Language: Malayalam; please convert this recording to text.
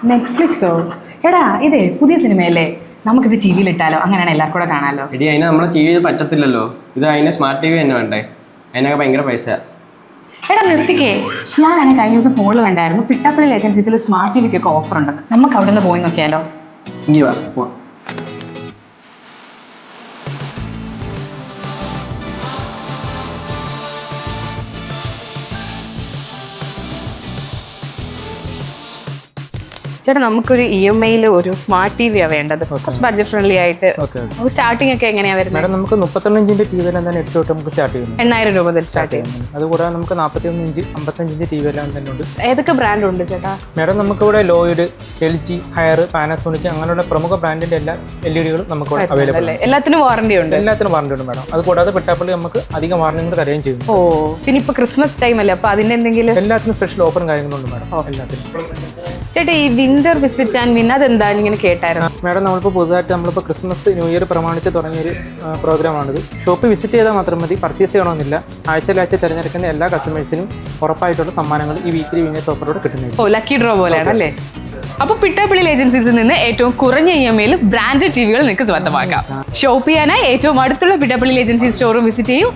നെറ്റ്ഫ്ലിക്സോ? എടാ ഇതേ പുതിയ സിനിമയല്ലേ, നമുക്കിത് ടി വിയിൽ ഇട്ടാലോ? അങ്ങനെയാണ് എല്ലാവർക്കും കൂടെ കാണാമല്ലോ. എടി അതിനെ നമ്മളെ ടി വിയിൽ പറ്റത്തില്ലല്ലോ. ഇത് അതിന് സ്മാർട്ട് ടി വി തന്നെ വേണ്ടേ? അതിനൊക്കെ ഭയങ്കര പൈസ. എടാ നിർത്തിക്കേ, ഞാനാണെങ്കിൽ കഴിഞ്ഞ ദിവസം ഫോണിൽ കണ്ടായിരുന്നു പിട്ടാപ്പള്ളി ഏജൻസീസിൽ സ്മാർട്ട് ടി വിക്കൊക്കെ ഓഫർ ഉണ്ടെന്ന്. നമുക്ക് അവിടെ നിന്ന് പോയി നോക്കിയാലോ? ഇനി വാ പോവാം. ചേട്ടാ നമുക്കൊരു EMI ഒരു സ്മാർട്ട് ടി വിയാണ് വേണ്ടത്. കുറച്ച് ബഡ്ജറ്റ് ഫ്രണ്ട്ലി ആയിട്ട്. നമുക്ക് സ്റ്റാർട്ടിംഗ് ഒക്കെ എങ്ങനെയാ വരുന്നത്? മാഡം നമുക്ക് 32 ഇഞ്ചിന്റെ ടി വി എല്ലാം തന്നെ 8 തൊട്ട് നമുക്ക് സ്റ്റാർട്ട് ചെയ്യുന്നു. 8,000 രൂപ മുതൽ സ്റ്റാർട്ട് ചെയ്യുന്നു. അതുകൂടാതെ നമുക്ക് 41 ഇഞ്ച് 55 ഇഞ്ച് ടി വി എല്ലാം തന്നെ ഉണ്ട്. ഏതൊക്കെ ബ്രാൻഡ് ഉണ്ട് ചേട്ടാ? മാഡം നമുക്കിവിടെ ലോയിഡ്, LG, ഹയർ, പാനാസോണിക് അങ്ങനെയുള്ള പ്രമുഖ ബ്രാൻഡിന്റെ എല്ലാ LED-കളും നമുക്ക് അവൈലബിൾ അല്ലേ? എല്ലാത്തിനും വാറണ്ടി ഉണ്ട്? എല്ലാത്തിനും വാറണ്ടി ഉണ്ട് മാഡം. അതുകൂടാതെ പിട്ടാപ്പള്ളി നമുക്ക് അധികം വാറണ്ടി തരുകയും ചെയ്യും. ഓ, പിന്നെ ഇപ്പൊ ക്രിസ്മസ് ടൈം അല്ലേ, അപ്പൊ അതിന് എന്തെങ്കിലും? എല്ലാത്തിനും സ്പെഷ്യൽ ഓഫറും കാര്യങ്ങളുണ്ട് മാഡം. എല്ലാത്തിനും. ചേട്ടാ ഈ വിന്റർ വിസിറ്റ് ആൻഡ് വിൻ അതെന്താണ് ഇങ്ങനെ കേട്ടായിരുന്നു? മാഡം നമ്മളിപ്പോൾ പുതുതായിട്ട് നമ്മളിപ്പോൾ ക്രിസ്മസ് ന്യൂ ഇയർ പ്രമാണിച്ച് തുടങ്ങിയൊരു പ്രോഗ്രാമാണിത്. ഷോപ്പ് വിസിറ്റ് ചെയ്താൽ മാത്രം മതി, പർച്ചേസ് ചെയ്യണമെന്നില്ല. ആഴ്ചയിലാഴ്ച തിരഞ്ഞെടുക്കുന്ന എല്ലാ കസ്റ്റമേഴ്സിനും ഉറപ്പായിട്ടുള്ള സമ്മാനങ്ങൾ ഈ വീക്കിലി വിന്നേഴ്സ് ഓഫറോട് കിട്ടുന്നത്. ഓ, ലക്കി ഡ്രോ പോലെയാണ് അല്ലേ? അപ്പൊ പിട്ടാപ്പള്ളി ഏജൻസീസിൽ നിന്ന് ഏറ്റവും കുറഞ്ഞ EMI ബ്രാൻഡഡ് ടിവികൾ നിങ്ങൾക്ക് സ്വന്തമാക്കാം. ഷോപ്പ് ചെയ്യാനായി ഏറ്റവും അടുത്തുള്ള പിട്ടാപ്പള്ളി ഏജൻസി സ്റ്റോറും വിസിറ്റ് ചെയ്യൂ.